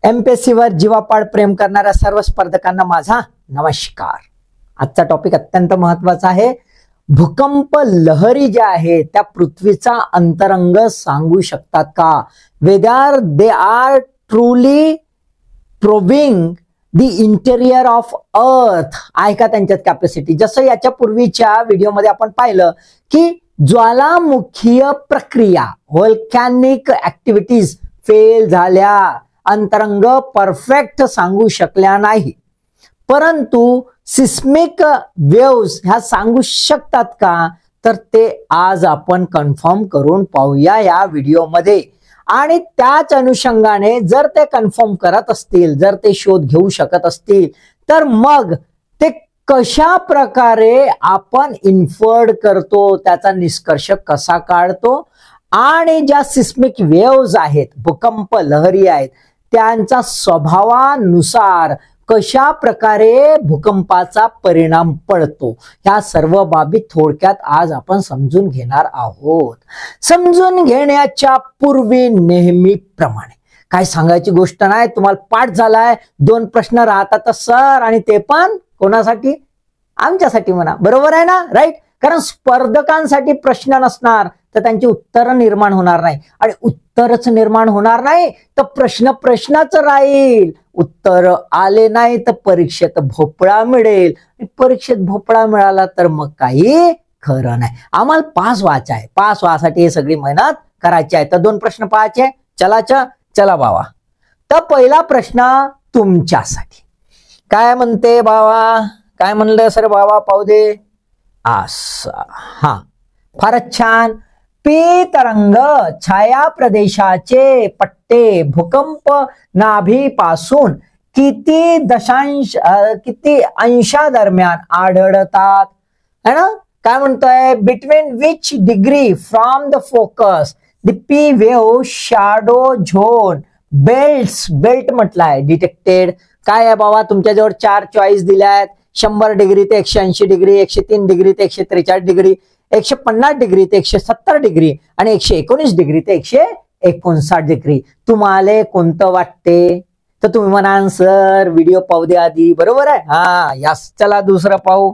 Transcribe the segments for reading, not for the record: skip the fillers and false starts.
MPSC वर जीवापाड प्रेम करणाऱ्या सर्व स्पर्धकांना माझा नमस्कार। आजचा टॉपिक अत्यंत महत्त्वाचा आहे। भूकंप लहरी ज्या आहेत त्या पृथ्वीचा अंतरंग सांगू शकतात का? Whether they are truly probing the interior of earth, आहे का त्यांच्यात कॅपॅसिटी? जसं याच्या पूर्वीच्या व्हिडिओमध्ये आपण पाहिलं की ज्वालामुखीय प्रक्रिया व्होल्कॅनिक ऍक्टिव्हिटीज फेल झाल्या, अंतरंग परफेक्ट सांगू शकल्या नाही, परंतु सिस्मिक वेव्स ह्या सांगू शकतात का? तर ते आज आपण कन्फर्म करून पाहूया या व्हिडिओमध्ये। आणि त्याच अनुषंगाने जर ते कन्फर्म करत असतील, जर ते शोध घेऊ शकत असतील, तर मग ते कशा प्रकारे आपण इन्फर्ड करतो, त्याचा निष्कर्ष कसा काढतो, आणि ज्या सिस्मिक वेव्स आहेत, भूकंप लहरी आहेत, त्यांचा स्वभावानुसार कशा प्रकारे भूकंपाचा परिणाम पडतो, ह्या सर्व बाबी थोडक्यात आज आपण समजून घेणार आहोत। समजून घेण्याच्या पूर्वी नेहमीप्रमाणे काय सांगायची गोष्ट नाही, तुम्हाला पाठ झालाय, 2 प्रश्न राहतात सर, आणि ते पण कोणासाठी? आमच्यासाठी म्हणा, बरोबर आहे ना? राईट। कारण स्पर्धकांसाठी प्रश्न नसणार तर त्यांची उत्तर निर्माण होणार नाही, आणि उत्तरच निर्माण होणार नाही तर प्रश्नच राहील। उत्तर आले नाही तर परीक्षेत भोपळा मिळेल, परीक्षेत भोपळा मिळाला तर मग काही खरं नाही। आम्हाला पास व्हायचं आहे, पास व्हायसाठी हे सगळी मेहनत करायची आहे। तर 2 प्रश्न पाहायचे, चला बाबा। तर पहिला प्रश्न तुमच्यासाठी काय म्हणते बाबा? काय म्हणलं सर बाबा? पाहू दे। हा, फारच छान। पी तरंग छाया प्रदेशाचे पट्टे भूकंप नाभीपासून किती अंशादरम्यान आढळतात, है ना? काय म्हणतोय? Between which degree from the focus the P wave shadow zone belt म्हटलाय डिटेक्टेड। काय आहे बाबा? तुमच्याजवळ 4 चॉईस दिल्या आहेत। 100 डिग्री ते 180 डिग्री, 103 डिग्री ते 143 डिग्री, 150 डिग्री ते 170 डिग्री, आणि 119 डिग्री ते 159 डिग्री। तुम्हाला कोणतं वाटते? तर तुम्ही म्हणा सर व्हिडिओ पाहू दे आधी, बरोबर आहे? हा, यस। चला दुसरा पाहू।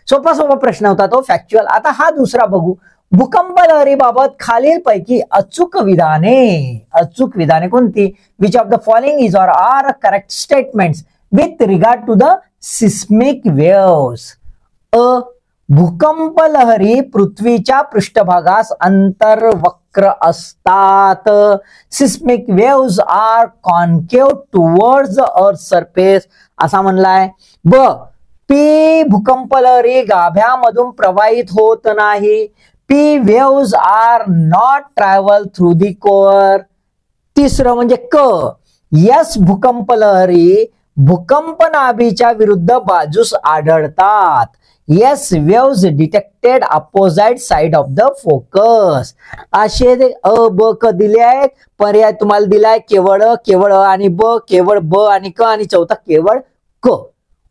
सोपा प्रश्न होता तो, फॅक्च्युअल। आता हा दुसरा बघू। भूकंप लहरी बाबत खालीलपैकी अचूक विधाने कोणती? Which of the following is or are correct statements with regard to the seismic waves? भूकंप लहरी पृथ्वीच्या पृष्ठभागास अंतर्वक्र असतात। Seismic waves are concave towards the earth surface, असा म्हणलाय। पी भूकंप लहरी गाभ्यामधून प्रवाहित होत नाही। P waves are not travel through the core. तिसरं म्हणजे यस भूकंप लहरी भूकंप नाभीच्या विरुद्ध बाजूस आढळतात। Yes waves detected opposite side of the focus. असे ब क दिले आहेत। पर्याय तुम्हाला दिलाय केवळ आणि ब, केवळ ब आणि क, आणि चौथा केवळ क।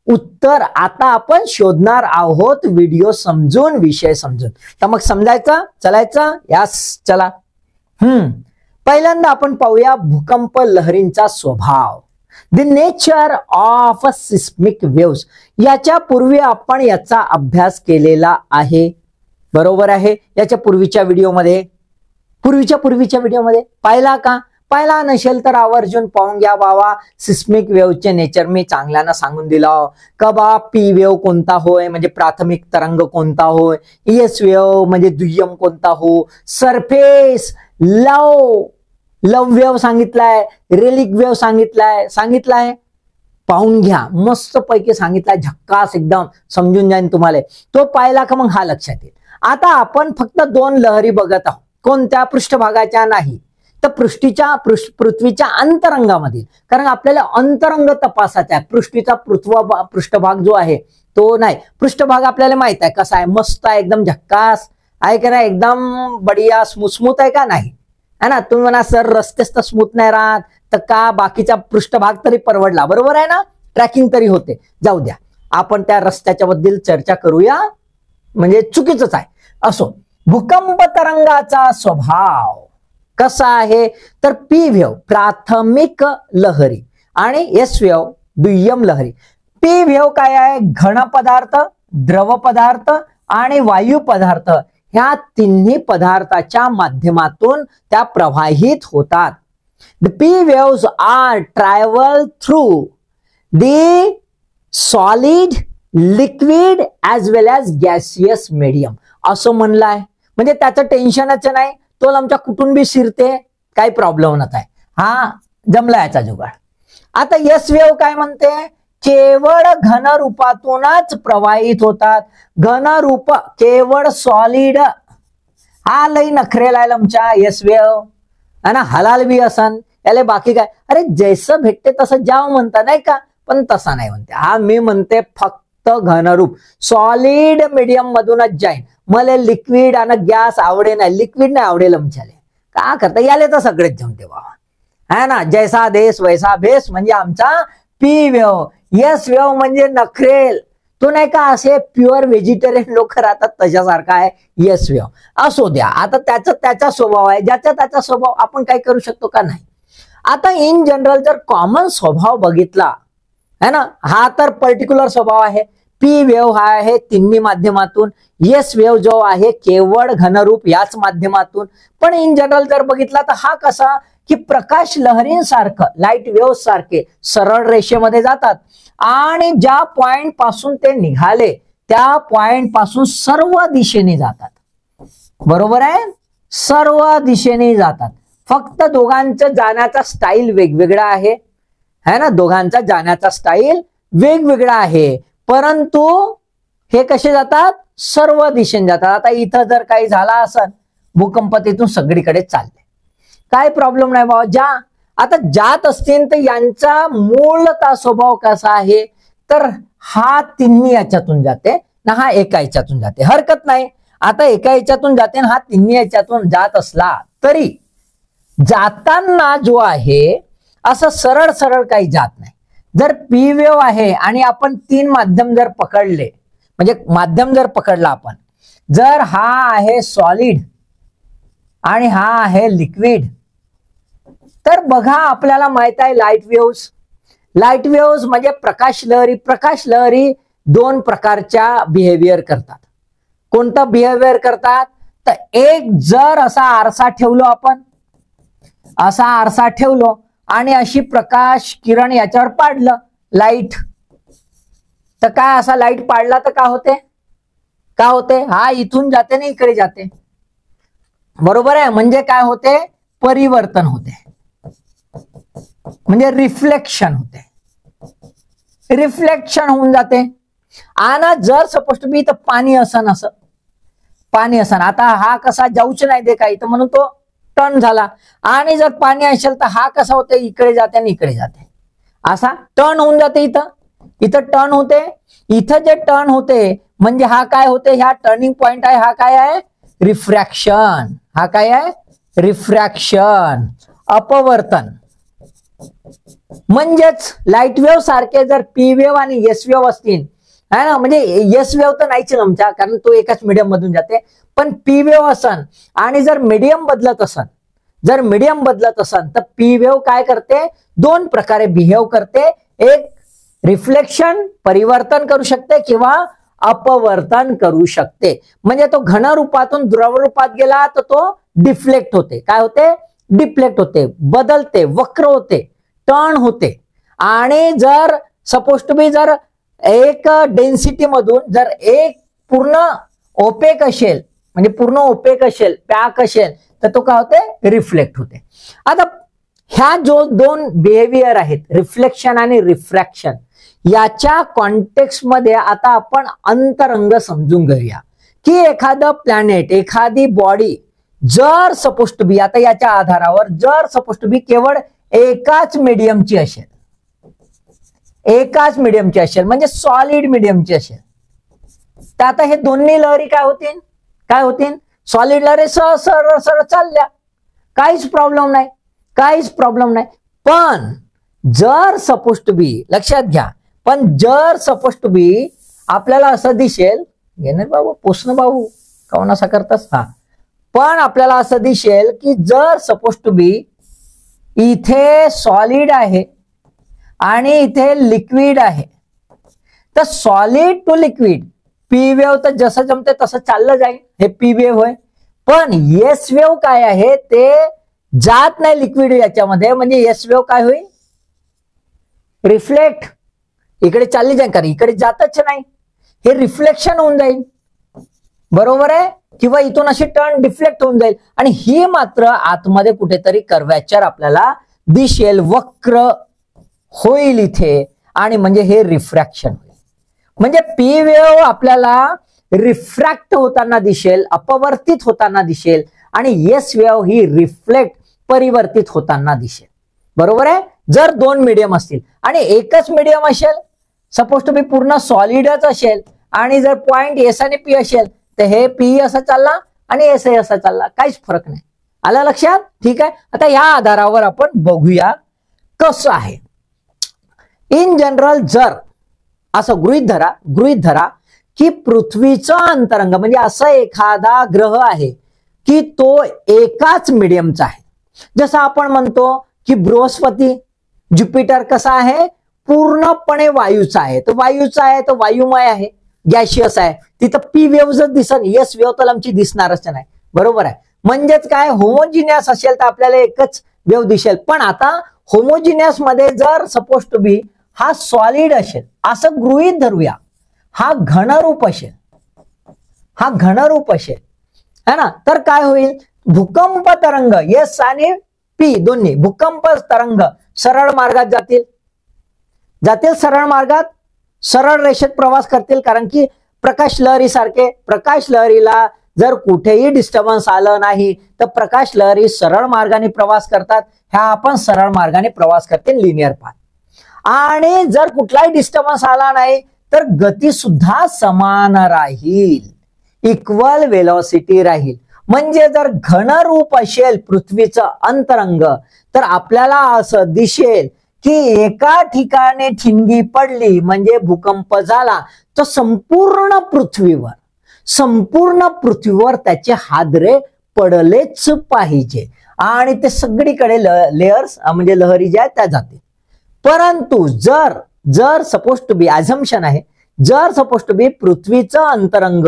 उत्तर आता आपण शोधणार आहोत, व्हिडिओ समजून, विषय समजून। तर मग समजायचं, चलायचं, यास चला। पहिल्यांदा आपण पाहूया भूकंप लहरींचा स्वभाव, the nature of seismic waves. याच्या पूर्वी आपण याचा अभ्यास केलेला आहे, बरोबर आहे? याच्या पूर्वीच्या व्हिडिओमध्ये पाहिला का? पाहिला नसेल तर आवर्जून पाहून घ्या बाबा। सिस्मिक वेव्हचे नेचर मी चांगल्यानं सांगून दिलं का बा। पी वेव्ह कोणता होय म्हणजे प्राथमिक तरंग कोणता होय, एस वेव्ह म्हणजे दुय्यम कोणता हो, सरफेस लव वेव्ह सांगितलाय, रेलिक वेव्ह सांगितलाय, पाहून घ्या, मस्त पैकी सांगितलाय, झक्कास एकदम समजून जाईल तुम्हाला। तो पाहिला का मग हा लक्षात येईल। आता आपण फक्त 2 लहरी बघत आहोत, कोणत्या? पृष्ठभागाच्या नाही, तर पृथ्वीच्या अंतरंगामधील, कारण आपल्याला अंतरंग तपासायचा आहे। पृथ्वीचा पृष्ठभाग जो आहे तो नाही। पृष्ठभाग आपल्याला माहित आहे कसा आहे, मस्त आहे, एकदम झक्कास आहे का नाही, एकदम बढिया स्मूथ आहे का नाही, है ना? तुम्ही म्हणा सर रस्तेच तर स्मूथ नाही राहत, तर का बाकीचा पृष्ठभाग तरी परवडला, बरोबर आहे ना? ट्रॅकिंग तरी होते। जाऊ द्या, आपण त्या रस्त्याच्या बद्दल चर्चा करूया, म्हणजे चुकीचंच आहे। असो, भूकंप तरंगाचा स्वभाव कसा आहे? तर पी वेव्ह प्राथमिक लहरी आणि एस वेव्ह दुय्यम लहरी. पी वेव्ह काय आहे? घन पदार्थ, द्रव पदार्थ आणि वायू पदार्थ ह्या तिन्ही पदार्थाच्या माध्यमातून त्या प्रवाहित होतात. The P waves are travel through the solid, liquid as well as gaseous medium असं म्हणलं आहे. म्हणजे त्याचं टेन्शनच नाही, तो आमच्या कुटुंबी शिरते, काही प्रॉब्लेम नव्हत आहे. हा जमला याचा जुगाड. आता एस वेव्ह काय म्हणते? केवळ घन रूपातूनच प्रवाहित होतात. घन रूप केवळ सॉलिड. हा लई नखरेला आहे आमच्या एस वेव्ह आणि हलाल बी असन याले बाकी काय. अरे जैसं भेटते तसं जाव म्हणता नाही का, पण तसा नाही म्हणते. हा मी म्हणते फक्त घनरूप सॉलिड मीडियम मधूनच जाईन. मला लिक्विड आणि गॅस आवडे नाही, लिक्विड नाही आवडेल आमच्याले. का करता याले तर सगळेच जमते बाबा है ना. जैसा देश वैसा भेस म्हणजे आमचा पी वेव्ह. एस वेव्ह म्हणजे नखरेल. तो नाही का असे प्युअर व्हेजिटेरियन लोक राहतात तशासारखा आहे एस वेव्ह. असो द्या, आता त्याचा स्वभाव आहे, ज्याचा त्याचा स्वभाव आपण काय करू शकतो का नाही. आता इन जनरल जर कॉमन स्वभाव बघितला है ना, हा तर पर्टिक्युलर स्वभाव आहे. पी वेव्ह हा आहे तिन्ही माध्यमातून, एस वेव्ह जो आहे केवळ घनरूप याच माध्यमातून. पण इन जनरल जर बघितला तर हा कसा की प्रकाश लहरींसारखं, लाईट वेव्ह सारखे सरळ रेषेमध्ये जातात आणि ज्या पॉइंट पासून ते निघाले त्या पॉइंट पासून सर्व दिशेने जातात. बरोबर आहे, सर्व दिशेने जातात. फक्त दोघांचं जाण्याचा स्टाईल वेगवेगळा आहे है ना, दोघांचा जाण्याचा स्टाईल वेगवेगळा आहे, परंतु हे कसे जातात? सर्व दिशेने जातात. आता इथं जर काही झाला असेल भूकंप, तिथून सगळीकडे चालले, काय प्रॉब्लेम नाही बाबा. आता जात असतील तर यांचा मूळता स्वभाव कसा आहे, तर हा तिन्ही याच्यातून जाते ना हा एका याच्यातून जाते, हरकत नाही. आता एका याच्यातून जाते ना हा तिन्ही याच्यातून जात असला तरी जाताना जो आहे असं सरळ सरळ काही जात नाही. जर पी वेव्ह आहे आणि आपण तीन माध्यम जर पकडले, म्हणजे माध्यम जर पकडला आपण, जर हा आहे सॉलिड आणि हा आहे लिक्विड, तर बघा आपल्याला माहित आहे लाईट वेव्स. लाईट वेव्स म्हणजे प्रकाश लहरी. प्रकाश लहरी दोन प्रकारच्या बिहेवियर करतात. कोणतं बिहेवियर करतात? तर एक जर असा आरसा ठेवलो आपण, असा आरसा ठेवलो आणि अशी प्रकाश किरण याच्यावर पाडलं लाईट, तर काय असा लाईट पाडला तर काय होते? काय होते? हा इथून जाते ना इकडे जाते. बरोबर आहे, म्हणजे काय होते? परिवर्तन होते, म्हणजे रिफ्लेक्शन होते. रिफ्लेक्शन होऊन जाते. आणि जर सपोज टू बी तर पाणी असन, असं पाणी असन, आता हा कसा जाऊच नाही दे काही, तर म्हणून तो टर्न झाला. आणि जर पाणी असेल तर हा कसा होते? इकडे जाते आणि इकडे जाते, असा टर्न होऊन जाते. इथं टर्न होते. इथं जे टर्न होते म्हणजे हा काय होते? ह्या टर्निंग पॉइंट आहे, हा काय आहे? रिफ्रॅक्शन. हा काय आहे? रिफ्रॅक्शन, अपवर्तन. म्हणजेच लाईट वेव्ह सारखे जर पी वेव्ह आणि एस वेव्ह असतील है ना, म्हणजे एस वेव्ह तर नाहीच आमच्या, कारण तो एकाच मीडियम मधून जाते, पण पी वेव्ह असन आणि जर मीडियम बदलत असन तर पी वेव्ह काय करते? दोन प्रकारे बिहेव करते. एक रिफ्लेक्शन, परिवर्तन करू शकते किंवा अपवर्तन करू शकते. म्हणजे तो घन रूपातून द्रव रूपात गेला तर तो डिफ्लेक्ट होते. काय होते? डिफ्लेक्ट होते, बदलते, वक्र होते, टर्न होते. आणि जर सपोज टू बी जर एक डेन्सिटी मधून जर एक पूर्ण ओपेक असेल, म्हणजे पूर्ण ओपेक असेल, पॅक असेल, तर तो काय होते? रिफ्लेक्ट होते. आता ह्या जो दोन बिहेवियर आहेत, रिफ्लेक्शन आणि रिफ्रॅक्शन, याच्या कॉन्टेक्स्ट मध्ये आता आपण अंतरंग समजून घेऊया की एखादं प्लॅनेट, एखादी बॉडी जर सपोज टू बी, आता याच्या आधारावर जर सपोज टू बी केवळ एकाच मीडियमची असेल, एकाच मीडियमची असेल म्हणजे सॉलिड मीडियमची असेल, तर आता हे दोन्ही लहरी काय होतील? काय होतील? सॉलिड लहरी सरळ सरळ चालल्या, काहीच प्रॉब्लेम नाही, काहीच प्रॉब्लेम नाही. पण जर सपोज टू बी, लक्षात घ्या, पण जर सपोज टू बी आपल्याला असं दिसेल, घेणार बाबू पोचणं बाबू काऊन असा करतास, हा, पण आपल्याला असं दिसेल की जर सपोज टू बी इथे सॉलिड आहे आणि इथे लिक्विड आहे. तर solid to liquid P wave तर जसं जमते तसं चाललं जाईल, हे पी वेव्ह होय. पण एस वेव्ह काय आहे, ते जात नाही लिक्विड याच्यामध्ये, म्हणजे एस वेव्ह काय होईल, रिफ्लेक्ट इकडे चालली जाईल, कारण इकडे जातच नाही, हे रिफ्लेक्शन होऊन जाईल, बरोबर आहे, किंवा इथून अशी टर्न डिफ्लेक्ट होऊन जाईल. आणि ही मात्र आतमध्ये कुठेतरी कर्व्याचर आपल्याला दिसेल, वक्र होईल इथे, आणि म्हणजे हे रिफ्रॅक्शन होईल. म्हणजे पी वेव्ह आपल्याला रिफ्रॅक्ट होताना दिसेल, अपवर्तित होताना दिसेल, आणि एस वेव्ह ही रिफ्लेक्ट परिवर्तित होताना दिसेल, बरोबर आहे. जर दोन मीडियम असतील आणि एकच मीडियम असेल, सपोज टू बी पूर्ण सॉलिडच असेल, आणि जर पॉइंट एस आणि पी असेल, तर हे पी असा चालला आणि एस असा चालला, काहीच फरक नाही. आला लक्षात? ठीक आहे. आता या आधारावर आपण बघूया कसं आहे. इन जनरल जर असं गृहीत धरा की पृथ्वीचा अंतरंग म्हणजे असा एखादा ग्रह आहे की तो एकाच मीडियमचा आहे. जसं आपण म्हणतो की बृहस्पती, ज्युपिटर कसा आहे, पूर्णपणे वायूचा आहे. तो वायूचा आहे, तो वायुमय आहे, गॅशियस आहे. तिथं पी वेव्ह जर दिसन, एस वेव्ह तर आमची दिसणारच नाही, बरोबर आहे. म्हणजेच काय, होमोजिनियस असेल तर आपल्याला एकच वेव्ह दिसेल. पण आता होमोजिनियस मध्ये जर सपोज टू बी हा सॉलिड असेल, असं गृहीत धरूया, हा घनरूप असेल, हा घनरूप असेल, है ना, तर काय होईल, भूकंप तरंग एस आणि पी दोन्ही भूकंप तरंग सरळ मार्गात जातील, सरळ मार्गात, सरळ रेषेत प्रवास करतील. कारण की प्रकाश लहरी सारखे, प्रकाश लहरीला जर कुठेही डिस्टर्बन्स आलं नाही तर प्रकाश लहरी सरळ मार्गाने प्रवास करतात. ह्या आपण सरळ मार्गाने प्रवास करतील, लिनियर पाथ. आणि जर कुठलाही डिस्टर्बन्स आला नाही तर गती सुद्धा समान राहील, इक्वल वेलोसिटी राहील. म्हणजे जर घनरूप असेल पृथ्वीचं अंतरंग तर आपल्याला असं दिसेल की एका ठिकाणी ठिणगी पडली म्हणजे भूकंप झाला, तर संपूर्ण पृथ्वीवर त्याचे हादरे पडलेच पाहिजे आणि ते सगळीकडे लेयर्स म्हणजे लहरी ज्या आहेत त्या जाते. परंतु जर सपोज टू बी अझम्पशन आहे, जर सपोज टू बी पृथ्वीचं अंतरंग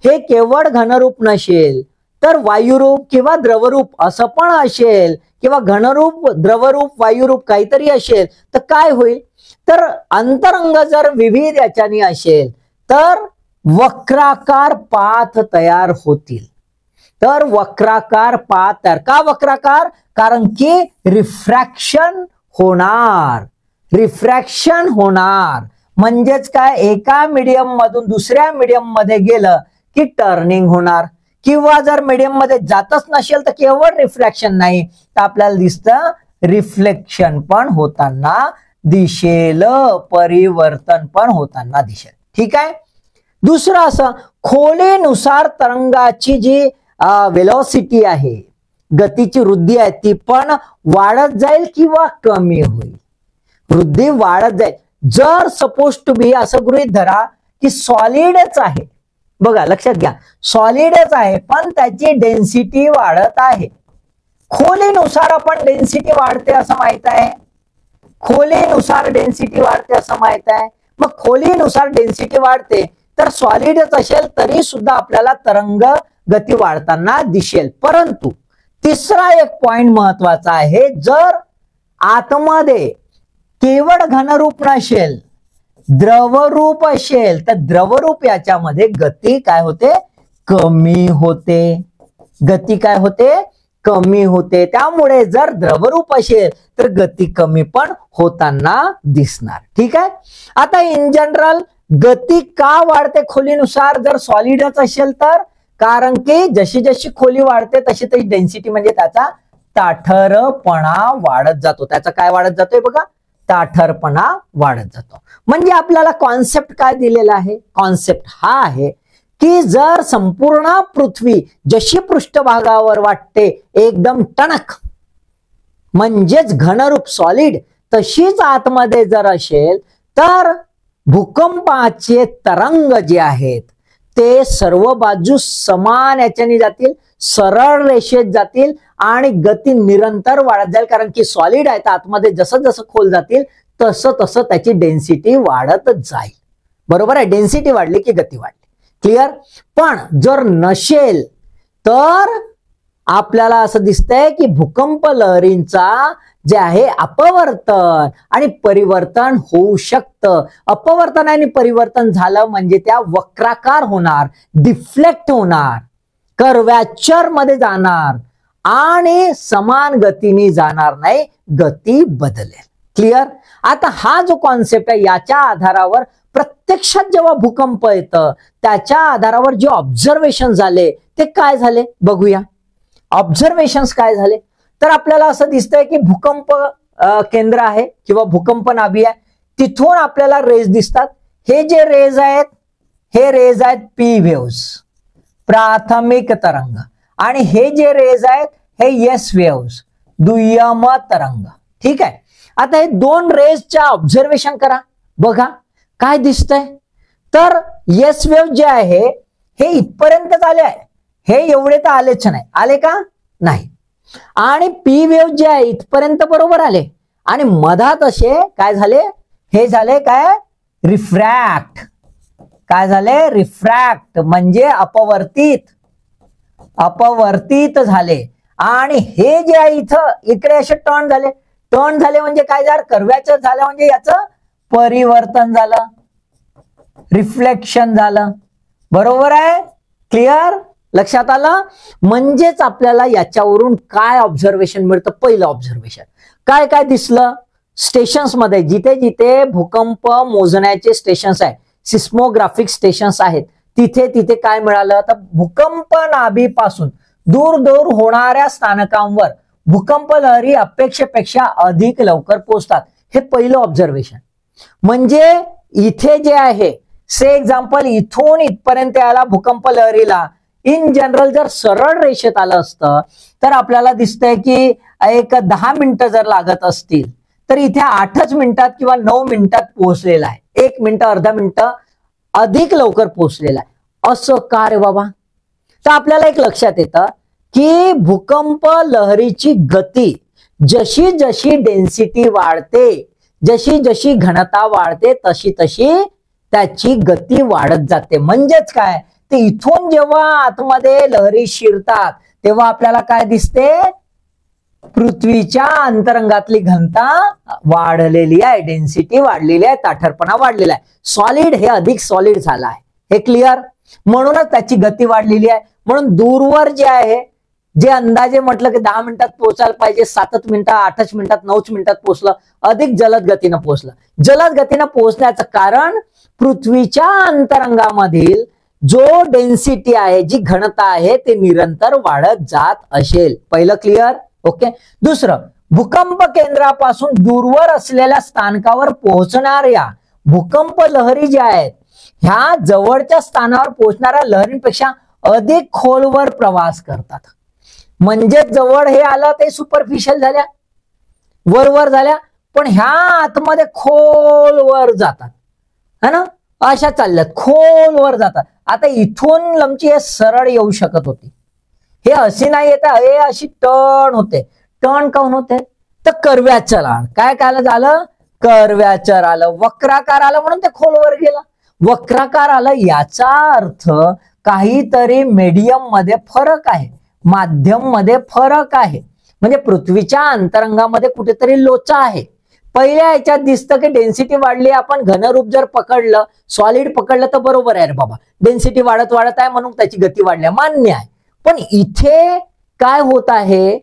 हे केवळ घनरूप नसेल तर वायुरूप किंवा द्रवरूप असं पण असेल, किंवा घनरूप, द्रवरूप, वायुरूप काहीतरी असेल, तर काय होईल, तर अंतरंग जर विविध याच्याने असेल तर वक्राकार पाथ तयार होतील. तर वक्राकार पाथ तयार का वक्राकार, कारण की रिफ्रॅक्शन होणार. म्हणजेच काय, एका मीडियम मधून दुसऱ्या मीडियम मध्ये गेलं की टर्निंग होणार, किंवा जर मीडियम मध्ये जातच नसेल तर केवळ रिफ्रॅक्शन नाही तर आपल्याला दिसतं रिफ्लेक्शन पण होताना दिसेल, परिवर्तन पण होताना दिसेल. ठीक आहे. दुसरं असं, खोलीनुसार तरंगाची जी वेलोसिटी आहे, गतीची वृद्धी आहे, ती पण वाढत जाईल किंवा कमी होईल, वृद्धी वाढत जाईल. जर सपोज टू बी असं गृहीत धरा की सॉलिडच आहे, बघा लक्षात घ्या, सॉलिडच आहे पण त्याची डेन्सिटी वाढत आहे. खोलीनुसार आपण डेन्सिटी वाढते असं माहित आहे, खोलीनुसार डेन्सिटी वाढते असं माहित आहे. मग खोलीनुसार डेन्सिटी वाढते तर सॉलिडच असेल तरी सुद्धा आपल्याला तरंग गती वाढताना दिसेल. परंतु तिसरा एक पॉइंट महत्वाचा आहे, जर आतमध्ये केवळ घनरूप नसेल, द्रवरूप असेल तर द्रवरूप याच्यामध्ये गती काय होते, कमी होते, गती काय होते, कमी होते. त्यामुळे जर द्रवरूप असेल तर गती कमी पण होताना दिसणार. ठीक आहे. आता इन जनरल गती का वाढते खोलीनुसार जर सॉलिडच असेल तर, कारण की जशी जशी खोली वाढते तशी तशी डेन्सिटी म्हणजे त्याचा ताठरपणा वाढत जातो. त्याचा काय वाढत जातोय बघा, ताठरपणा वाढत जातो. म्हणजे आपल्याला कॉन्सेप्ट काय दिलेला आहे, कॉन्सेप्ट हा आहे की जर संपूर्ण पृथ्वी जशी पृष्ठभागावर वाटते एकदम टणक म्हणजेच घनरूप सॉलिड, तशीच आतमध्ये जर असेल तर भूकंपाचे तरंग जे आहेत ते सर्व बाजू समान याच्याने जातील, सरळ रेषेत जातील आणि गती निरंतर वाढत जाईल, कारण की सॉलिड आहे तर आतमध्ये जसं जसं खोल जातील तसं तसं त्याची डेन्सिटी वाढत जाईल. बरोबर आहे, डेन्सिटी वाढली की गती वाढली. क्लिअर. पण जर नसेल तर आपल्याला असं दिसतंय की भूकंप लहरींचा जे आहे अपवर्तन आणि परिवर्तन होऊ शकतं. अपवर्तन आणि परिवर्तन झालं म्हणजे त्या वक्राकार होणार, डिफ्लेक्ट होणार, कर्व्याचर मध्ये जाणार आणि समान गतीने जाणार नाही, गती बदलेल. क्लिअर. आता हा जो कॉन्सेप्ट आहे याच्या आधारावर प्रत्यक्षात जेव्हा भूकंप येतं त्याच्या आधारावर जे ऑब्झर्वेशन झाले ते काय झाले बघूया. ऑब्झर्वेशन्स काय झाले तर आपल्याला असं दिसतंय की भूकंप केंद्र आहे किंवा भूकंप नाभी आहे, तिथून आपल्याला रेज दिसतात. हे जे रेज आहेत हे रेज आहेत पी वेव्स, प्राथमिक तरंग, आणि हे जे रेज आहेत हे एस वेव्स, दुय्यम तरंग. ठीक आहे. आता हे दोन रेजच्या ऑब्झर्वेशन करा, बघा काय दिसतंय. तर एस वेव्ह जे आहे हे इथपर्यंतच आले आहे, हे एवढे तर आलेच नाही, आले का नाही. आणि पी वेव्ह जे आहे इथपर्यंत बरोबर आले आणि मधात असे काय झाले, हे झाले काय रिफ्रॅक्ट. काय झाले रिफ्रॅक्ट म्हणजे अपवर्तित, अपवर्तित झाले. आणि हे जे आहे इथं इकडे असे टर्न झाले, टर्न झाले म्हणजे काय झालं कर्व्याचर झालं म्हणजे याचं परिवर्तन झालं, रिफ्लेक्शन झालं. बरोबर आहे. क्लिअर. लक्षात आलं. म्हणजेच आपल्याला याच्यावरून काय ऑब्झर्वेशन मिळतं. पहिलं ऑब्झर्वेशन काय काय दिसलं स्टेशन्स मध्ये, जिथे जिथे भूकंप मोजण्याचे स्टेशन्स आहेत, सिस्मोग्राफिक स्टेशन्स आहेत, तिथे तिथे काय मिळालं तर भूकंप नाभीपासून दूर दूर होणाऱ्या स्थानकांवर भूकंप लहरी अपेक्षेपेक्षा अधिक लवकर पोहोचतात. हे पहिलं ऑब्झर्वेशन. म्हणजे इथे जे आहे से एक्झाम्पल इथून इथपर्यंत याला भूकंप लहरीला इन जनरल जर सरळ रेषेत आलं असतं तर आपल्याला दिसतंय की एक 10 मिनिटं जर लागत असतील तर इथे 8च मिनिटात किंवा 9 मिनिटात पोहोचलेला आहे. 1 मिनिट अर्धा मिनिट अधिक लवकर पोहोचलेला आहे. असं का रे बाबा. तर आपल्याला एक लक्षात येतं की भूकंप लहरीची गती जशी जशी डेन्सिटी वाढते, जशी जशी घनता वाढते तशी तशी त्याची गती वाढत जाते. म्हणजेच काय ते इथून जेव्हा आतमध्ये लहरी शिरतात तेव्हा आपल्याला काय दिसते, पृथ्वीच्या अंतरंगातली घनता वाढलेली आहे, डेन्सिटी वाढलेली आहे, ताठरपणा वाढलेला आहे. सॉलिड हे अधिक सॉलिड झालं आहे. हे क्लिअर. म्हणूनच त्याची गती वाढलेली आहे. म्हणून दूरवर जे आहे जे अंदाजे म्हटलं की 10 मिनिटात पोहोचायला पाहिजे 7च मिनिटात 8च मिनिटात 9च मिनिटात पोहोचलं, अधिक जलद गतीनं पोहोचलं. जलद गतीनं पोहोचण्याचं कारण पृथ्वीच्या अंतरंगामधील जो डेन्सिटी आहे, जी घनता आहे ते निरंतर वाढत जात असेल. पहिलं क्लिअर. ओके. दुसरं, भूकंप केंद्रापासून दूरवर असलेल्या स्थानकावर पोहोचणाऱ्या भूकंप लहरी ज्या आहेत ह्या जवळच्या स्थानावर पोहोचणाऱ्या लहरींपेक्षा अधिक खोलवर प्रवास करतात. म्हणजे जवळ हे आलं ते सुपरफिशियल झाल्या, वरवर झाल्या, पण ह्या आतमध्ये खोलवर जातात है ना. अशा चालल्यात खोलवर जातात. आता इथून लमची हे सरळ येऊ शकत होती, हे अशी नाही येत, हे अशी टर्न होते. टर्न काऊन होते तर कर्व्याचर आलं. काय काय झालं कर्व्याचर आलं, वक्राकार आलं म्हणून ते खोलवर गेला. वक्राकार आलं याचा अर्थ काहीतरी मीडियम मध्ये फरक आहे, माध्यम मध्ये फरक आहे. म्हणजे पृथ्वीच्या अंतरंगामध्ये कुठेतरी लोचा आहे. पहिल्या ह्याच्यात दिसतं की डेन्सिटी वाढली, आपण घनरूप जर पकडलं, सॉलिड पकडलं तर बरोबर आहे रे बाबा, डेन्सिटी वाढत वाढत आहे म्हणून त्याची गती वाढली, मान्य आहे. पण इथे काय होत आहे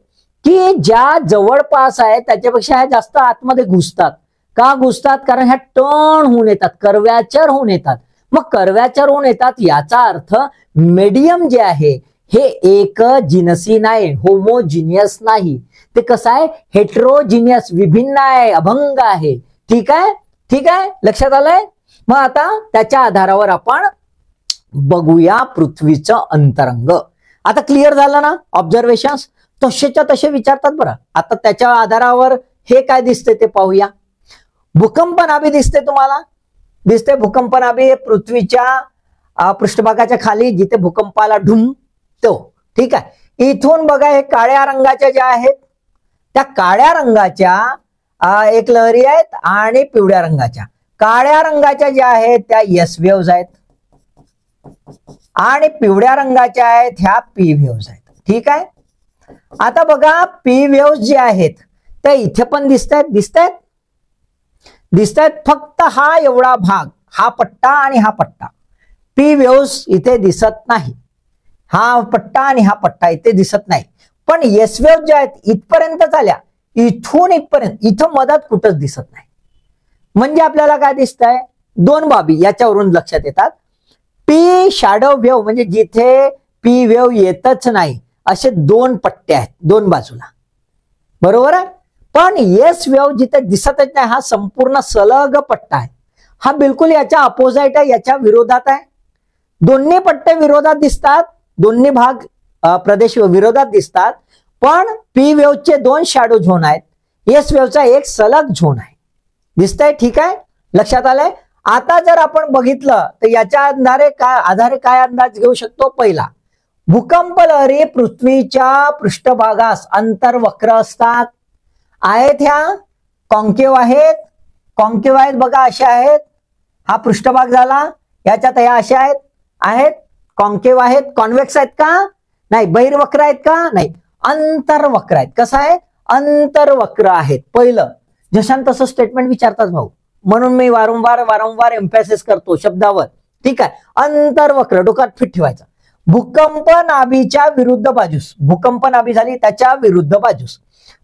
की ज्या जवळपास आहे त्याच्यापेक्षा ह्या जास्त आतमध्ये घुसतात. का घुसतात? कारण ह्या टर्न होऊन येतात, कर्व्याचर होऊन येतात. मग कर्व्याचर होऊन येतात याचा अर्थ मीडियम जे आहे हे एक जिनसी नाही, होमोजिनियस नाही. ते कसं आहे हेट्रोजिनियस, विभिन्न आहे, अभंग आहे. ठीक आहे. ठीक आहे. लक्षात आलंय. मग आता त्याच्या आधारावर आपण बघूया पृथ्वीचं अंतरंग. आता क्लिअर झालं ना ऑब्झर्वेशन्स. तसेच्या तसे विचारतात बरं. आता त्याच्या आधारावर हे काय दिसते ते पाहूया. भूकंप नाभी दिसते तुम्हाला, दिसते भूकंप नाभी. पृथ्वीच्या पृष्ठभागाच्या खाली जिथे भूकंपाला ढुमतो, ठीक आहे. इथून बघा हे काळ्या रंगाच्या ज्या आहेत त्या काळ्या रंगाच्या एक लहरी आहेत आणि पिवळ्या रंगाच्या. काळ्या रंगाच्या ज्या आहेत त्या एस वेव्हज आहेत आणि पिवळ्या रंगाच्या आहेत ह्या पी वेव्हज आहेत, ठीक आहे. आता बघा पी वेव्हज जे आहेत त्या इथे पण दिसतायत. फक्त हा एवढा भाग, हा पट्टा आणि हा पट्टा, पी वेव्हज इथे दिसत नाही. हा पट्टा आणि हा पट्टा इथे दिसत नाही. पण एस वेव्ह ज्या आहेत इथपर्यंत झाल्या, इथून इथपर्यंत, इथं मधात कुठंच दिसत नाही. म्हणजे आपल्याला काय दिसतंय, दोन बाबी याच्यावरून लक्षात येतात. पी शॅडो वेव्ह म्हणजे जिथे पी वेव्ह येतच नाही असे दोन पट्टे आहेत दोन बाजूला, बरोबर आहे. पण एस वेव्ह जिथे दिसतच नाही हा संपूर्ण सलग पट्टा आहे. हा बिलकुल याच्या अपोजिट आहे, याच्या विरोधात आहे. दोन्ही पट्टे विरोधात दिसतात, दोन्ही भाग प्रदेश विरोधात दिसतात. पण पी वेव्हचे दोन शॅडो झोन आहेत, एस वेव्हचा एक सलग झोन आहे. दिसतंय, ठीक आहे, लक्षात आलंय. आता जर आपण बघितलं तर याच्या आधारे काय अंदाज घेऊ शकतो. पहिला, भूकंप लहरी पृथ्वीच्या पृष्ठभागास अंतर्वक्र असतात. आहेत ह्या कॉन्केव्ह आहेत बघा, अशा आहेत. हा पृष्ठभाग झाला, याच्यात ह्या अशा आहेत कॉन्केव्ह आहेत. कॉन्व्हेक्स आहेत का नाही, बहिर्वक्र आहेत का नाही, अंतर्वक्र आहेत. कसं आहे, अंतर्वक्र आहेत. पहिलं जशान तसं स्टेटमेंट विचारतात भाऊ, म्हणून मी वारंवार एम्फॅसिस करतो शब्दावर, ठीक आहे. अंतर्वक्र डोक्यात फिट ठेवायचं. भूकंप नाभीच्या विरुद्ध बाजूस, भूकंप नाभी झाली त्याच्या विरुद्ध बाजूस,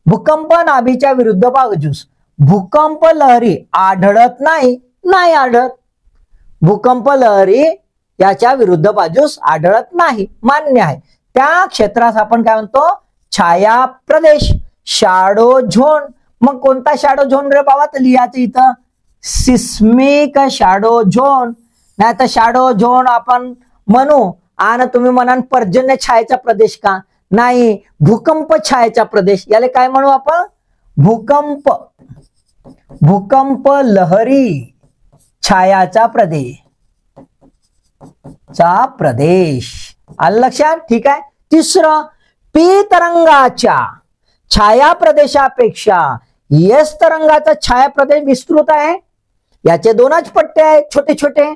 भूकंप नाभीच्या विरुद्ध बाजूस भूकंप लहरी आढळत नाही आढळत. भूकंप लहरी याच्या विरुद्ध बाजूस आढळत नाही, मान्य आहे. त्या क्षेत्रास आपण काय म्हणतो, छाया प्रदेश, शॅडो झोन. मग कोणता शॅडो झोन रे बाबा, तर लिहायचं इथं सिस्मिक शॅडो झोन, नाही तर शॅडो झोन आपण म्हणू. आणि तुम्ही म्हणाल पर्जन्य छायेचा प्रदेश का, नाही, भूकंप छायेचा प्रदेश. याला काय म्हणू आपण, भूकंप लहरी छायाचा प्रदेश आलं लक्षात, ठीक आहे. तिसरं, पी तरंगाच्या छाया प्रदेशापेक्षा एस तरंगाचा छाया प्रदेश विस्तृत आहे. याचे दोनच पट्टे आहेत छोटे छोटे,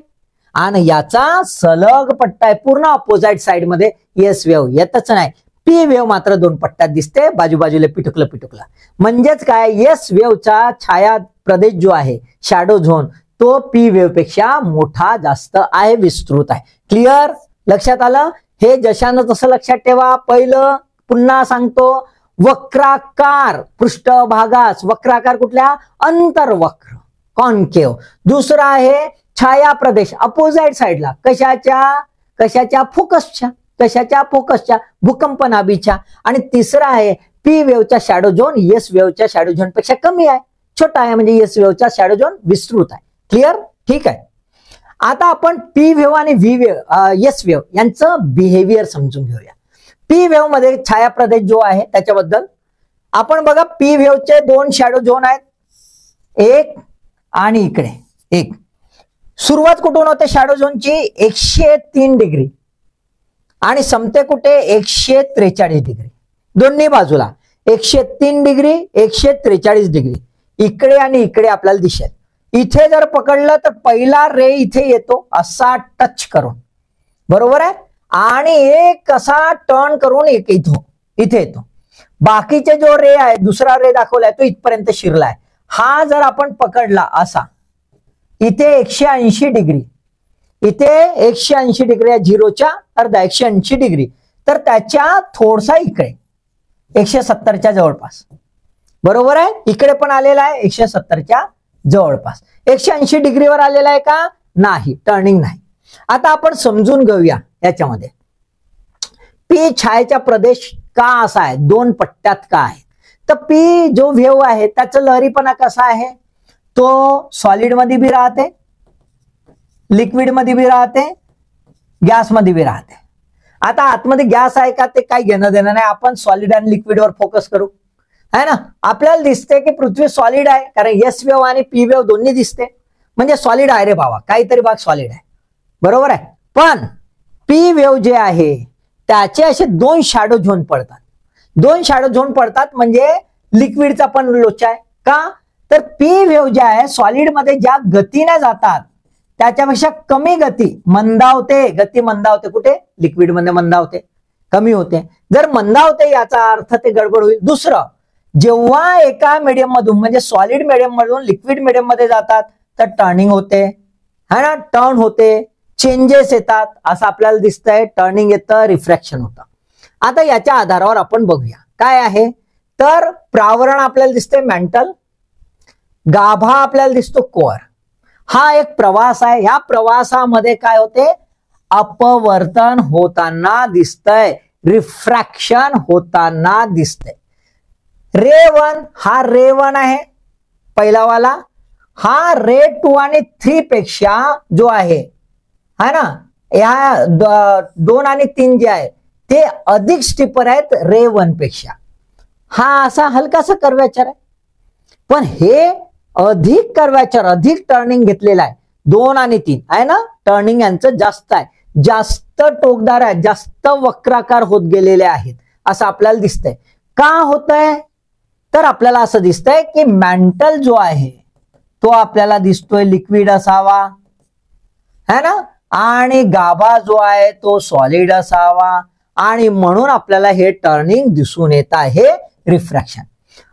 आणि याचा सलग पट्टा आहे पूर्ण अपोजिट साइड मध्ये. एस वेव्ह येतच नाही, पी वेव्ह मात्र दोन पट्ट्यात दिसते, बाजूबाजूला पिटुकलं. म्हणजेच काय, एस वेव्हचा छाया प्रदेश जो आहे शॅडो झोन तो पी वेव्ह पेक्षा मोठा, जास्त आहे, विस्तृत आहे. क्लिअर, लक्षात आलं. हे जशानं तसं लक्षात ठेवा. पहिलं पुन्हा सांगतो, वक्राकार पृष्ठभागास, वक्राकार कुठल्या, अंतर्वक्र कॉन्केव्ह. दुसरा आहे छाया प्रदेश अपोजिट साइडला, कशाच्या फोकसच्या भूकंप नाभीच्या. आणि तिसरा आहे पी वेव्हचा शॅडो झोन एस वेव्हच्या शॅडो झोन पेक्षा कमी आहे, छोटा आहे, म्हणजे एस वेव्हचा शॅडो झोन विस्तृत आहे. क्लिअर, ठीक आहे. आता आपण पी वेव्ह आणि व्ही वेव्ह, एस वेव्ह यांचं बिहेवियर समजून घेऊया. पी वेव्ह मध्ये छाया प्रदेश जो आहे त्याच्याबद्दल आपण बघा. पी वेव्हचे दोन शॅडो झोन आहेत, एक आणि इकडे एक. सुरुवात कुठून होते शॅडो झोनची, 103 डिग्री, आणि संपते कुठे, 143 डिग्री. दोन्ही बाजूला 103 डिग्री 143 डिग्री, इकडे आणि इकडे आपल्याला दिसेल. इथे जर पकडलं तर पहिला रे इथे येतो असा टच करून, बरोबर आहे, आणि एक असा टर्न करून एक इथे येतो. बाकीचे जो रे आहे, दुसरा रे दाखवलाय तो इथपर्यंत शिरलाय. हा जर आपण पकडला असा, इथे 180 डिग्री, इथे 180 डिग्री आहे, झिरोच्या अर्धा 180 डिग्री, तर त्याच्या थोडसा इकडे 170च्या जवळपास, बरोबर आहे. इकडे पण आलेला आहे 170च्या जवळपास. 180 डिग्रीवर आलेला आहे का, नाही, टर्निंग नाही. आता आपण समजून घेऊया याच्यामध्ये पी छायेचा प्रदेश का असा आहे, दोन पट्ट्यात का आहे. तर पी जो वेव्ह आहे त्याचा लहरीपणा कसा आहे, तो सॉलिड मध्ये बी राहते, लिक्विड मध्ये बी राहते, गॅस मध्ये बी राहते. आता आतमध्ये गॅस आहे का ते काही घेणं देणं नाही, आपण सॉलिड आणि लिक्विडवर फोकस करू, है ना. आपल्याला दिसते की पृथ्वी सॉलिड आहे, कारण एस वेव्ह आणि पी वेव्ह दोन्ही दिसते, म्हणजे सॉलिड आहे रे बाबा, काहीतरी भाग सॉलिड आहे, बरोबर आहे. पण पी वेव्ह जे आहे त्याचे असे दोन शॅडो झोन पडतात. दोन शॅडो झोन पडतात म्हणजे लिक्विडचा पण लोचा आहे का, तर पी वेव्ह जे आहे सॉलिड मध्ये ज्या गतीने जातात त्याच्यापेक्षा कमी गती मंदावते, गती मंदावते. कुठे? लिक्विड मध्ये मंदावते, कमी होते. जर मंदावते याचा अर्थ ते गडबड होईल. दुसरं, जेव्हा एका मीडियम मधून म्हणजे सॉलिड मीडियम मधून लिक्विड मीडियम मध्ये जातात तर टर्निंग होते, है ना, टर्न होते, चेंजेस येतात असं आपल्याला दिसतंय. टर्निंग येतं, रिफ्रॅक्शन होतं. आता याच्या आधारावर आपण बघूया काय आहे. तर प्रावरण आपल्याला दिसतंय मॅन्टल, गाभा आपल्याला दिसतो कोअर. हा एक प्रवास आहे. ह्या प्रवासामध्ये काय होते? अपवर्तन होताना दिसतंय, रिफ्रॅक्शन होताना दिसतंय. रे 1 हा रे 1 आहे पहिला वाला. हा रे 2 आणि 3 पेक्षा जो आहे ना, या 2 आणि 3 जे आहे ते अधिक स्टिपर आहेत रे 1 पेक्षा. हा असा हलकासा कर्व्याचर आहे, पण हे अधिक कर्व्याचर, अधिक टर्निंग घेतलेला आहे. 2 आणि 3 आहे ना, टर्निंग यांचं जास्त आहे, जास्त टोकदार आहे, जास्त वक्राकार होत गेलेले आहेत असं आपल्याला दिसतंय. का होतंय? तर आपल्याला असं दिसतंय की मॅन्टल जो आहे तो आपल्याला दिसतोय लिक्विड असावा, है ना, आणि गाभा जो आहे तो सॉलिड असावा, आणि म्हणून आपल्याला हे टर्निंग दिसून येत आहे, रिफ्रॅक्शन.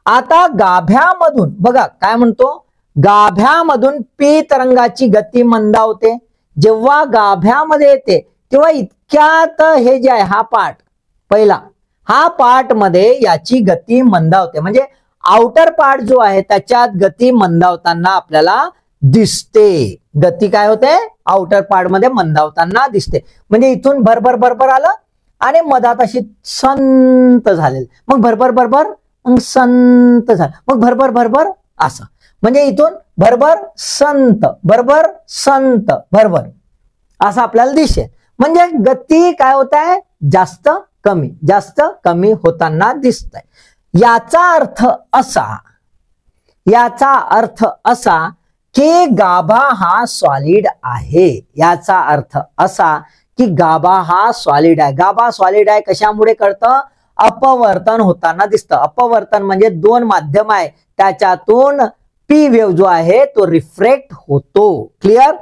आता गाभ्यामधून बघा काय म्हणतो, गाभ्यामधून पी तरंगाची गती मंदावते. जेव्हा गाभ्यामध्ये येते तेव्हा इतक्यात हे जे आहे हा पार्ट पहिला, हा पार्ट मध्ये याची गती मंदावते. म्हणजे आउटर पार्ट जो आहे त्याच्यात गती मंदावताना आपल्याला दिसते. गती काय होते? आउटर पार्ट मध्ये मंदावताना दिसते. म्हणजे इथून भरभर भरभर आलं आणि मधात अशी संत झालेली, मग भरभर भरभर, मग संत झालं, मग भरभर भरभर असं. म्हणजे इथून भरभर संत, भरभर संत, भरभर असं आपल्याला दिसेल. म्हणजे गती काय होत आहे? जास्त कमी, जास्त कमी होताना दिसतंय. याचा अर्थ असा की गाभा हा सॉलिड आहे. याचा अर्थ असा की गाभा हा सॉलिड आहे. गाभा सॉलिड आहे कशामुळे कळतं? अपवर्तन होताना दिसतं. अपवर्तन म्हणजे दोन माध्यम आहे त्याच्यातून पी वेव्ह जो आहे तो रिफ्लेक्ट होतो. क्लिअर?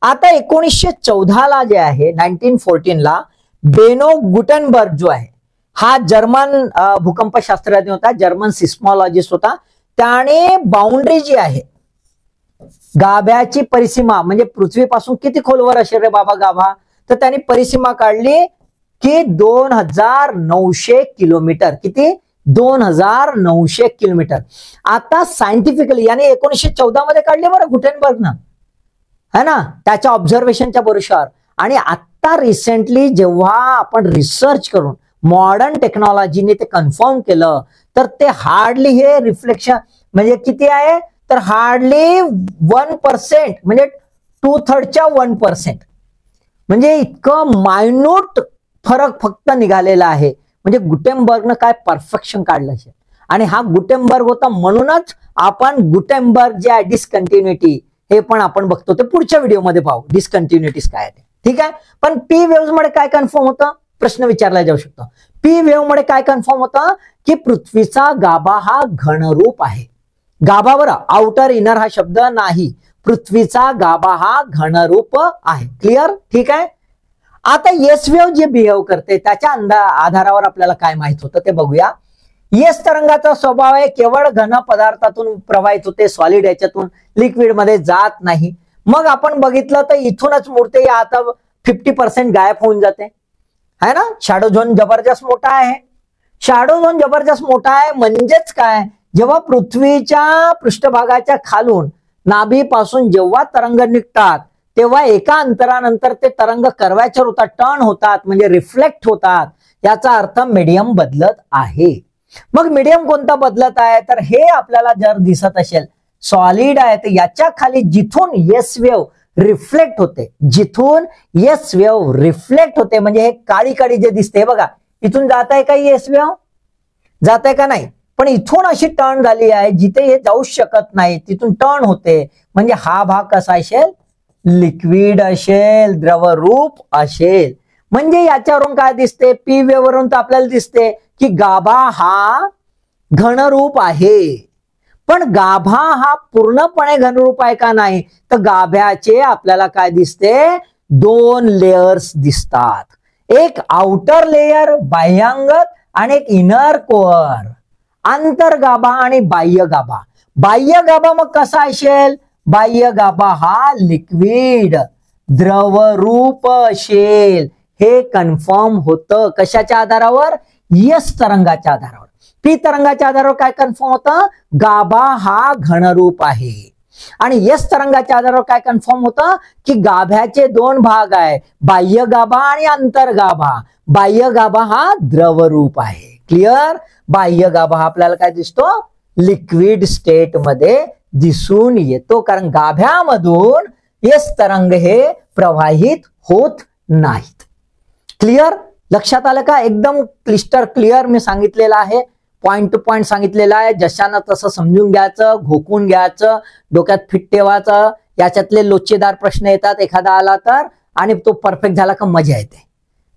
आता 1914 ला जे आहे 1914 ला बेनो गुटेनबर्ग जो आहे हा जर्मन भूकंपशास्त्रज्ञ होता, जर्मन सिस्मॉलॉजिस्ट होता. त्याने बाउंड्री जी आहे गाभ्याची परिसीमा म्हणजे पृथ्वीपासून किती खोलवर असेल रे बाबा गाभा, तर त्यांनी परिसीमा काढली की 2900 किलोमीटर. किती? 2900 किलोमीटर. आता सायंटिफिकली याने 1914 मध्ये काढले बरं गुटेनबर्गनं, है ना, त्याच्या ऑब्झर्वेशनच्या भरोशावर. आणि आता रिसेंटली जेव्हा आपण रिसर्च करून मॉडर्न टेक्नॉलॉजीने ते कन्फर्म केलं तर ते हार्डली हे रिफ्लेक्शन म्हणजे किती आहे, तर हार्डली 1% म्हणजे 2/3 म्हणजे इतकं मायन्यूट फरक फक्त निघालेला आहे. म्हणजे गुटेनबर्गनं काय परफेक्शन काढलं असेल. आणि हा गुटेनबर्ग होता म्हणूनच आपण गुटेनबर्ग जे आहे डिस्कंटिन्युटी हे पण आपण बघतो, ते पुढच्या व्हिडिओमध्ये पाहू डिस्कंटिन्युटीज काय आहे. ठीक आहे. पण पी वेव्ह मध्ये काय कन्फर्म होतं? प्रश्न विचारला जाऊ शकतो. पी वेव्ह मध्ये काय कन्फर्म होतं की पृथ्वीचा गाभा हा घनरूप आहे. गाभा बरं, आउटर इनर हा शब्द नाही. पृथ्वीचा गाभा हा घनरूप आहे. क्लिअर? ठीक आहे. आता येस वेव्ह जे बिहेव करते त्याच्या आधारावर आपल्याला काय माहित होतं ते बघूया. येस तरंगाचा स्वभाव आहे केवळ घन पदार्थातून प्रवाहित होते, सॉलिड याच्यातून लिक्विड मध्ये जात नाही. मग आपण बघितलं तर इथूनच मूर्ती आता 50% गायब होऊन जाते, है ना. शॅडो झोन जबरदस्त मोठा आहे. शॅडो झोन जबरदस्त मोठा आहे म्हणजेच काय, जेव्हा पृथ्वीच्या पृष्ठभागाच्या खालून नाभीपासून जेव्हा तरंग निघतात तेव्हा एका अंतरानंतर ते तरंग कर्व्याचर होतात, टर्न होतात, म्हणजे रिफ्लेक्ट होतात. याचा अर्थ मीडियम बदलत आहे. मग मीडियम कोणता बदलत आहे, तर हे आपल्याला जर दिसत असेल सॉलिड आहे तर याच्या खाली जिथून येस वेव्ह रिफ्लेक्ट होते, जिथून येस वेव्ह रिफ्लेक्ट होते म्हणजे हे काळी काळी जे दिसते बघा, इथून जात आहे का येस वेव्ह, जात आहे का नाही, पण इथून अशी टर्न झाली आहे जिथे हे जाऊ शकत नाही तिथून टर्न होते. म्हणजे हा भाग कसा असेल, लिक्विड असेल, द्रवरूप असेल. म्हणजे याच्यावरून काय दिसते, पी वरून तर आपल्याला दिसते की गाभा हा घनरूप आहे. पण गाभा हा पूर्णपणे घनरूप आहे का नाही, तर गाभ्याचे आपल्याला काय दिसते, 2 लेयर्स दिसतात. एक आउटर लेयर बाह्यांगत आणि एक इनर कोअर, आंतरगाभा आणि बाह्य गाभा. बाह्य गाभा मग कसा असेल, बाह्य गाभा हा लिक्विड द्रवरूप असेल. हे कन्फर्म होतं कशाच्या आधारावर, यस तरंगाच्या आधारावर. पी तरंगाच्या आधारावर काय कन्फर्म होतं, गाभा हा घनरूप आहे. आणि यस तरंगाच्या आधारावर काय कन्फर्म होतं की गाभ्याचे 2 भाग आहे, बाह्य गाभा आणि अंतर्गाभा. बाह्य गाभा हा द्रवरूप आहे. क्लिअर. बाह्य गाभा हा आपल्याला काय दिसतो, लिक्विड स्टेट मध्ये दिसून येतो, कारण गाभ्यामधून यस तरंग हे प्रवाहित होत नाहीत. क्लिअर. लक्षात आलं का, एकदम क्लिस्टर क्लिअर मी सांगितलेलं आहे, पॉइंट टू पॉइंट सांगितलेलं आहे. जशानं तसं समजून घ्यायचं, घोकून घ्यायचं, डोक्यात फिट ठेवायचं. याच्यातले लोचेदार प्रश्न येतात एखादा आला तर, आणि तो परफेक्ट झाला का मजा येते,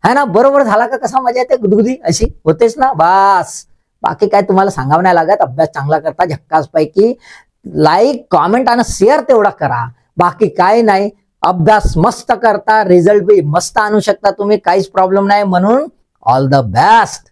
है ना. बरोबर झाला का कसा मजा येते, गुदगुदी अशी होतेच ना. बस बाकी काय तुम्हाला सांगावं नाही लागत. अभ्यास चांगला करता झक्कास पैकी. लाईक, कॉमेंट आणि शेअर तेवढा करा, बाकी काय नाही. अभ्यास मस्त करता, रिझल्ट बी मस्त आणू शकता तुम्ही, काहीच प्रॉब्लेम नाही. म्हणून ऑल द बेस्ट.